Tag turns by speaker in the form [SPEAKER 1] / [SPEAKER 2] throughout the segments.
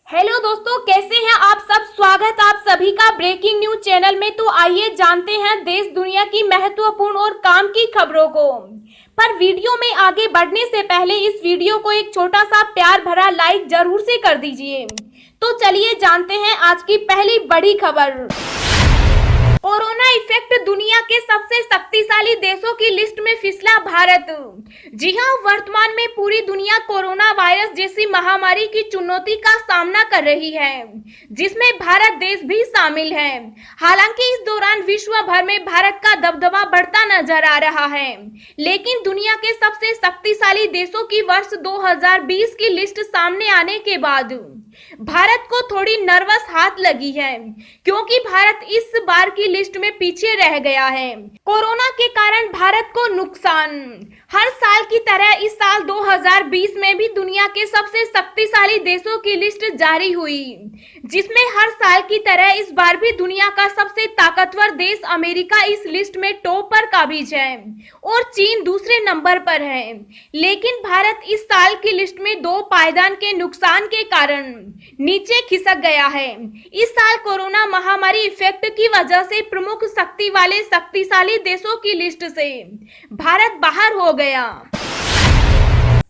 [SPEAKER 1] Hello दोस्तों, कैसे हैं आप सब। स्वागत आप सभी का ब्रेकिंग न्यूज चैनल में। तो आइए जानते हैं देश दुनिया की महत्वपूर्ण और काम की खबरों को। पर वीडियो में आगे बढ़ने से पहले इस वीडियो को एक छोटा सा प्यार भरा लाइक जरूर से कर दीजिए। तो चलिए जानते हैं आज की पहली बड़ी खबर। कोरोना इफेक्ट, दुनिया के सबसे शक्तिशाली देशों की लिस्ट में फिसला भारत। जी हां, वर्तमान में पूरी दुनिया कोरोना वायरस जैसी महामारी की चुनौती का सामना कर रही है, जिसमें भारत देश भी शामिल है। हालांकि इस दौरान विश्व भर में भारत का दबदबा बढ़ता नजर आ रहा है, लेकिन दुनिया के सबसे शक्तिशाली देशों की वर्ष 2020 की लिस्ट सामने आने के बाद भारत को थोड़ी नर्वस हाथ लगी है, क्योंकि भारत इस बार की लिस्ट में पीछे रह गया है। कोरोना के कारण भारत को नुकसान। हर साल की तरह इस साल 2020 में भी दुनिया के सबसे शक्तिशाली देशों की लिस्ट जारी हुई, जिसमें हर साल की तरह इस बार भी दुनिया का सबसे ताकतवर देश अमेरिका इस लिस्ट में टॉप पर काबिज है और चीन दूसरे नंबर पर है। लेकिन भारत इस साल की लिस्ट में दो पायदान के नुकसान के कारण नीचे खिसक गया है। इस साल कोरोना महामारी इफेक्ट की वजह से प्रमुख शक्ति वाले शक्तिशाली देशों की लिस्ट से भारत बाहर हो गया।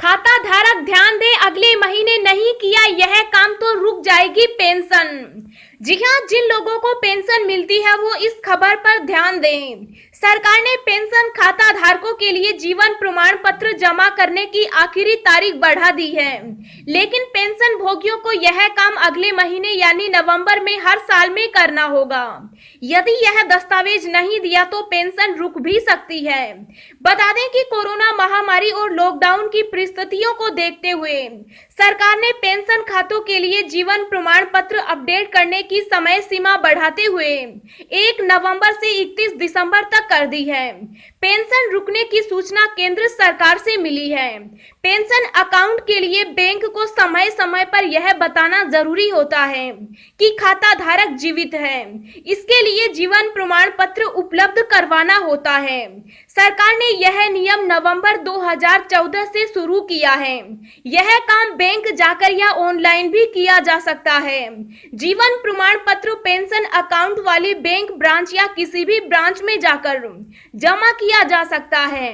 [SPEAKER 1] खाता धारक ध्यान दें, अगले महीने नहीं किया यह काम तो रुक जाएगी पेंशन। जी हां, जिन लोगों को पेंशन मिलती है वो इस खबर पर ध्यान दें। सरकार ने पेंशन खाता धारकों के लिए जीवन प्रमाण पत्र जमा करने की आखिरी तारीख बढ़ा दी है, लेकिन पेंशन भोगियों को यह काम अगले महीने यानी नवंबर में हर साल में करना होगा। यदि यह दस्तावेज नहीं दिया तो पेंशन रुक भी सकती है। बता दें कि कोरोना महामारी और लॉकडाउन की परिस्थितियों को देखते हुए सरकार ने पेंशन खातों के लिए जीवन प्रमाण पत्र अपडेट करने की समय सीमा बढ़ाते हुए 1 नवंबर से 31 दिसंबर तक कर दी है। पेंशन रुकने की सूचना केंद्र सरकार से मिली है। पेंशन अकाउंट के लिए बैंक को समय समय पर यह बताना जरूरी होता है कि खाता धारक जीवित है। इसके लिए जीवन प्रमाण पत्र उपलब्ध करवाना होता है। सरकार ने यह नियम नवंबर 2014 से शुरू किया है। यह काम बैंक जाकर या ऑनलाइन भी किया जा सकता है। जीवन प्रमाण पत्र पेंशन अकाउंट वाली बैंक ब्रांच या किसी भी ब्रांच में जाकर जमा किया जा सकता है।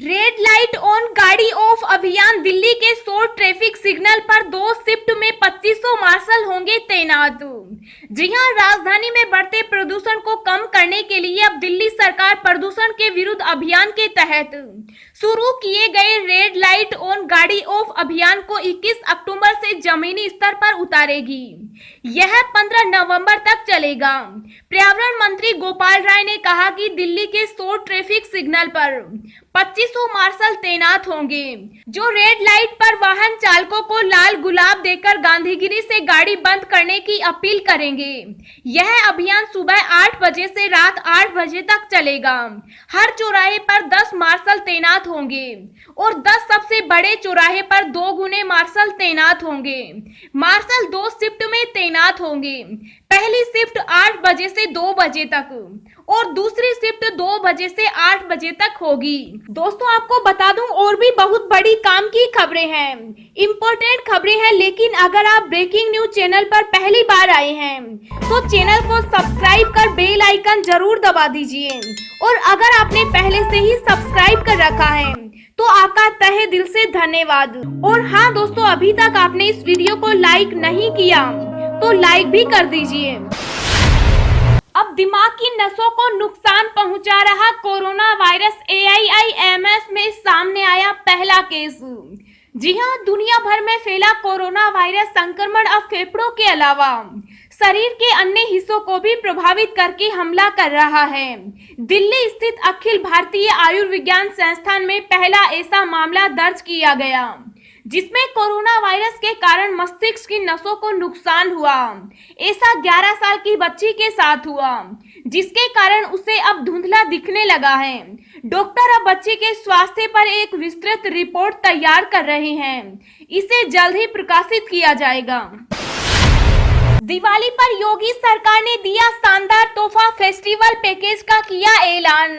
[SPEAKER 1] रेड लाइट ऑन गाड़ी ऑफ अभियान, दिल्ली के 100 ट्रैफिक सिग्नल पर 2 शिफ्ट में 2500 मार्शल होंगे तैनात। जी हां, राजधानी में बढ़ते प्रदूषण को कम करने के लिए अब दिल्ली सरकार प्रदूषण के विरुद्ध अभियान के तहत शुरू किए गए रेड लाइट ऑन गाड़ी ऑफ अभियान को 21 अक्टूबर से जमीनी स्तर पर उतारेगी। यह 15 नवंबर तक चलेगा। पर्यावरण मंत्री गोपाल राय ने कहा कि दिल्ली के 100 ट्रैफिक सिग्नल पर 2500 मार्शल तैनात होंगे, जो रेड लाइट पर वाहन चालकों को लाल गुलाब देकर गांधीगिरी से गाड़ी बंद करने की अपील करेंगे। यह अभियान सुबह 8 बजे से रात 8 बजे तक चलेगा। हर चौराहे पर 10 मार्शल तैनात होंगे और 10 सबसे बड़े चौराहे पर 2 गुने मार्शल तैनात होंगे। मार्शल 2 शिफ्ट में तैनात होंगे। पहली शिफ्ट 8 बजे से 2 बजे तक और दूसरी शिफ्ट 2 बजे से 8 बजे तक होगी। दोस्तों, आपको बता दूं और भी बहुत बड़ी काम की खबरें हैं, इम्पोर्टेंट खबरें हैं। लेकिन अगर आप ब्रेकिंग न्यूज चैनल पर पहली बार आए हैं तो चैनल को सब्सक्राइब कर बेल आइकन जरूर दबा दीजिए, और अगर आपने पहले से ही सब्सक्राइब कर रखा है तो आपका तहे दिल से धन्यवाद। और हाँ दोस्तों, अभी तक आपने इस वीडियो को लाइक नहीं किया तो लाइक भी कर दीजिए। अब दिमाग की नसों को नुकसान पहुंचा रहा कोरोना वायरस, AIIMS में सामने आया पहला केस। जी हां, दुनिया भर में फैला कोरोना वायरस संक्रमण अब फेफड़ों के अलावा शरीर के अन्य हिस्सों को भी प्रभावित करके हमला कर रहा है। दिल्ली स्थित अखिल भारतीय आयुर्विज्ञान संस्थान में पहला ऐसा मामला दर्ज किया गया, जिसमें कोरोना वायरस के कारण मस्तिष्क की नसों को नुकसान हुआ। ऐसा 11 साल की बच्ची के साथ हुआ, जिसके कारण उसे अब धुंधला दिखने लगा है। डॉक्टर अब बच्ची के स्वास्थ्य पर एक विस्तृत रिपोर्ट तैयार कर रहे हैं। इसे जल्द ही प्रकाशित किया जाएगा। दिवाली पर योगी सरकार ने दिया शानदार तोहफा, फेस्टिवल पैकेज का किया ऐलान।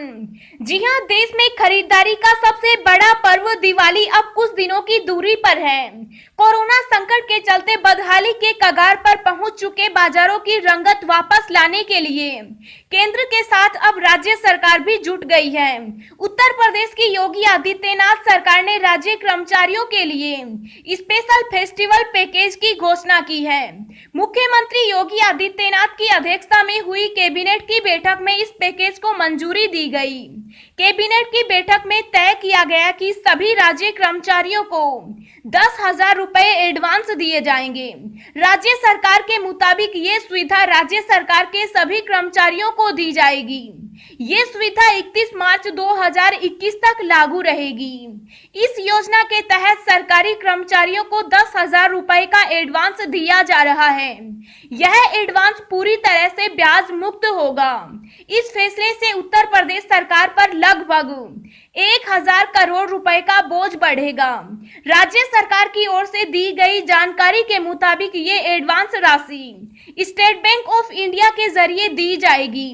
[SPEAKER 1] जी हां, देश में खरीदारी का सबसे बड़ा पर्व दिवाली अब कुछ दिनों की दूरी पर है। कोरोना संकट के चलते बदहाली के कगार पर पहुंच चुके बाजारों की रंगत वापस लाने के लिए केंद्र के साथ अब राज्य सरकार भी जुट गई है। उत्तर प्रदेश की योगी आदित्यनाथ सरकार ने राज्य कर्मचारियों के लिए स्पेशल फेस्टिवल पैकेज की घोषणा की है। मुख्यमंत्री योगी आदित्यनाथ की अध्यक्षता में हुई कैबिनेट की बैठक में इस पैकेज को मंजूरी दी गई। कैबिनेट की बैठक में तय किया गया कि सभी राज्य कर्मचारियों को 10,000 रुपए एडवांस दिए जाएंगे। राज्य सरकार के मुताबिक ये सुविधा राज्य सरकार के सभी कर्मचारियों को दी जाएगी। ये सुविधा 31 मार्च 2021 तक लागू रहेगी। इस योजना के तहत सरकारी कर्मचारियों को 10,000 रुपए का एडवांस दिया जा रहा है। यह एडवांस पूरी तरह से ब्याज मुक्त होगा। इस फैसले से उत्तर प्रदेश सरकार पर लगभग 1,000 करोड़ रुपए का बोझ बढ़ेगा। राज्य सरकार की ओर से दी गई जानकारी के मुताबिक ये एडवांस राशि स्टेट बैंक ऑफ इंडिया के जरिए दी जाएगी।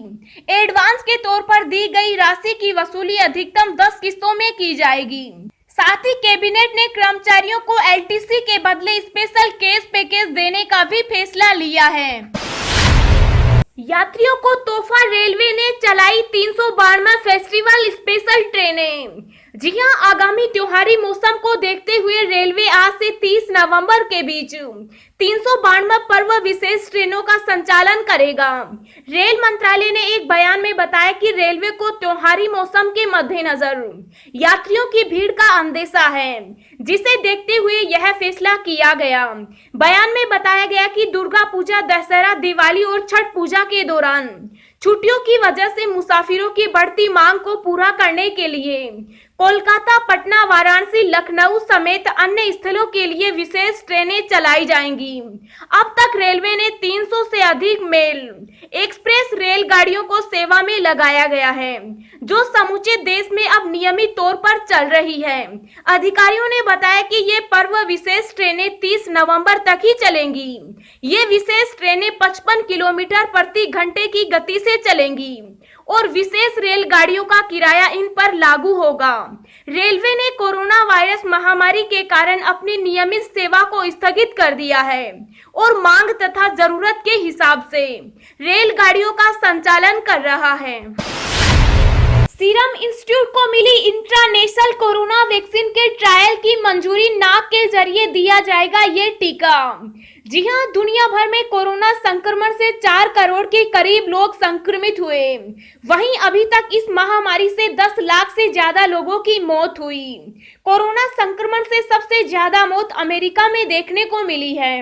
[SPEAKER 1] एडवांस के तौर पर दी गई राशि की वसूली अधिकतम 10 किस्तों में की जाएगी। साथ ही कैबिनेट ने कर्मचारियों को एलटीसी के बदले स्पेशल कैश पैकेज देने का भी फैसला लिया है। यात्रियों को तोहफा, रेलवे ने चलाई 392 फेस्टिवल स्पेशल ट्रेनें। जी हां, आगामी त्योहारी मौसम को देखते हुए रेलवे आज से 30 नवंबर के बीच 392 पर्व विशेष ट्रेनों का संचालन करेगा। रेल मंत्रालय ने एक बयान में बताया कि रेलवे को त्योहारी मौसम के मद्देनजर यात्रियों की भीड़ का अंदेशा है, जिसे देखते हुए यह फैसला किया गया। बयान में बताया गया कि दुर्गा पूजा, दशहरा, दिवाली और छठ पूजा के दौरान छुट्टियों की वजह से मुसाफिरों की बढ़ती मांग को पूरा करने के लिए कोलकाता, पटना, वाराणसी, लखनऊ समेत अन्य स्थलों के लिए विशेष ट्रेनें चलाई जाएंगी। अब तक रेलवे ने 300 से अधिक मेल एक्सप्रेस रेलगाड़ियों को सेवा में लगाया गया है, जो समूचे देश में अब नियमित तौर पर चल रही है। अधिकारियों ने बताया कि ये पर्व विशेष ट्रेनें 30 नवंबर तक ही चलेंगी। ये विशेष ट्रेनें 55 किलोमीटर प्रति घंटे की गति से चलेंगी और विशेष रेलगाड़ियों का किराया इन पर लागू होगा। रेलवे ने कोरोना वायरस महामारी के कारण अपनी नियमित सेवा को स्थगित कर दिया है और मांग तथा जरूरत के हिसाब से रेलगाड़ियों का संचालन कर रहा है। सीरम इंस्टीट्यूट को मिली इंटरनेशनल कोरोना वैक्सीन के ट्रायल की मंजूरी। नाक के जरिए दिया जाएगा ये टीका। जी हां, दुनिया भर में कोरोना संक्रमण से 4 करोड़ के करीब लोग संक्रमित हुए। वहीं अभी तक इस महामारी से 10 लाख से ज्यादा लोगों की मौत हुई। कोरोना संक्रमण से सबसे ज्यादा मौत अमेरिका में देखने को मिली है।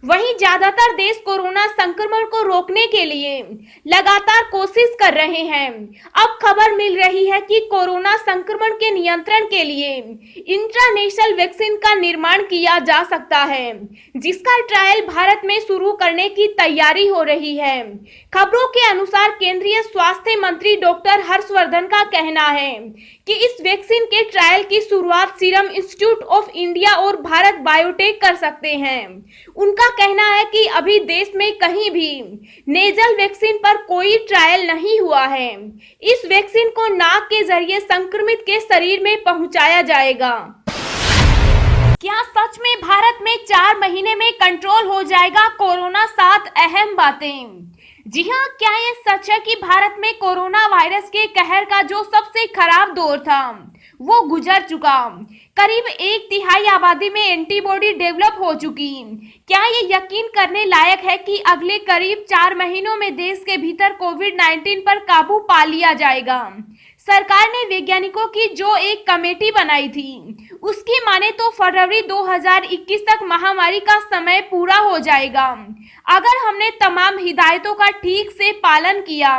[SPEAKER 1] वहीं ज्यादातर देश कोरोना संक्रमण को रोकने के लिए लगातार कोशिश कर रहे हैं। अब खबर मिल रही है कि कोरोना संक्रमण के नियंत्रण के लिए इंटरनेशनल वैक्सीन का निर्माण किया जा सकता है, जिसका ट्रायल भारत में शुरू करने की तैयारी हो रही है। खबरों के अनुसार केंद्रीय स्वास्थ्य मंत्री डॉक्टर हर्षवर्धन का कहना है कि इस वैक्सीन के ट्रायल की शुरुआत सीरम इंस्टीट्यूट ऑफ इंडिया और भारत बायोटेक कर सकते हैं। उनका कहना है कि अभी देश में कहीं भी नेजल वैक्सीन पर कोई ट्रायल नहीं हुआ है। इस वैक्सीन को नाक के जरिए संक्रमित के शरीर में पहुंचाया जाएगा। क्या सच में भारत में 4 महीने में कंट्रोल हो जाएगा कोरोना? 7 अहम बातें। जी हां, क्या ये सच है कि भारत में कोरोना वायरस के कहर का जो सबसे खराब दौर था वो गुजर चुका? करीब 1/3 आबादी में एंटीबॉडी डेवलप हो चुकी। क्या ये यकीन करने लायक है कि अगले करीब 4 महीनों में देश के भीतर कोविड-19 पर काबू पा लिया जाएगा? सरकार ने वैज्ञानिकों की जो एक कमेटी बनाई थी, उसकी माने तो फरवरी 2021 तक महामारी का समय पूरा हो जाएगा, अगर हमने तमाम हिदायतों का ठीक से पालन किया।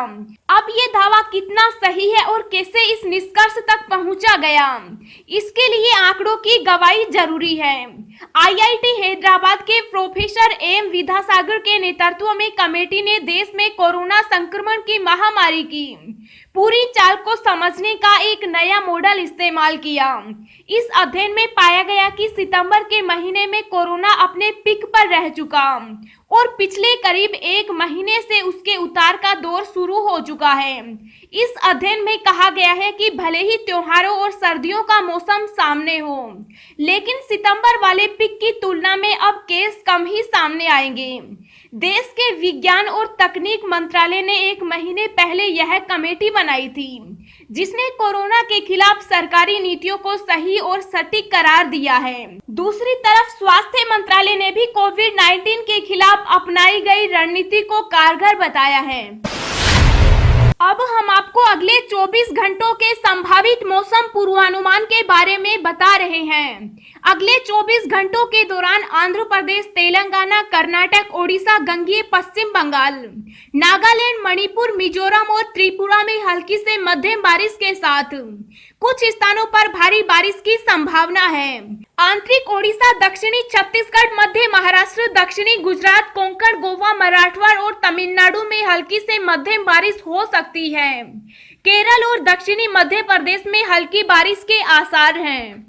[SPEAKER 1] अब ये दावा कितना सही है और कैसे इस निष्कर्ष तक पहुंचा गया, इसके लिए आंकड़ों की गवाही जरूरी है। आईआईटी हैदराबाद के प्रोफेसर एम विद्यासागर के नेतृत्व में कमेटी ने देश में कोरोना संक्रमण की महामारी की पूरी चाल को समझने का एक नया मॉडल इस्तेमाल किया। इस अध्ययन में पाया गया कि सितंबर के महीने में कोरोना अपने पिक पर रह चुका और पिछले करीब एक महीने से उसके उतार का दौर शुरू हो चुका है। इस अध्ययन में कहा गया है कि भले ही त्योहारों और सर्दियों का मौसम सामने हो, लेकिन सितंबर वाले पिक की तुलना में अब केस कम ही सामने आएंगे। देश के विज्ञान और तकनीक मंत्रालय ने एक महीने पहले यह कमेटी बनाई थी, जिसने कोरोना के खिलाफ सरकारी नीतियों को सही और सटीक करार दिया है। दूसरी तरफ स्वास्थ्य मंत्रालय ने भी कोविड-19 के खिलाफ अपनाई गई रणनीति को कारगर बताया है। अब हम आपको अगले 24 घंटों के संभावित मौसम पूर्वानुमान के बारे में बता रहे हैं। अगले 24 घंटों के दौरान आंध्र प्रदेश, तेलंगाना, कर्नाटक, ओडिशा, गंगेय पश्चिम बंगाल, नागालैंड, मणिपुर, मिजोरम और त्रिपुरा में हल्की से मध्यम बारिश के साथ कुछ स्थानों पर भारी बारिश की संभावना है। आंतरिक ओडिशा, दक्षिणी छत्तीसगढ़, मध्य महाराष्ट्र, दक्षिणी गुजरात, कोंकण, गोवा, मराठवाड़ा और तमिलनाडु में हल्की से मध्यम बारिश हो सकती है। केरल और दक्षिणी मध्य प्रदेश में हल्की बारिश के आसार हैं।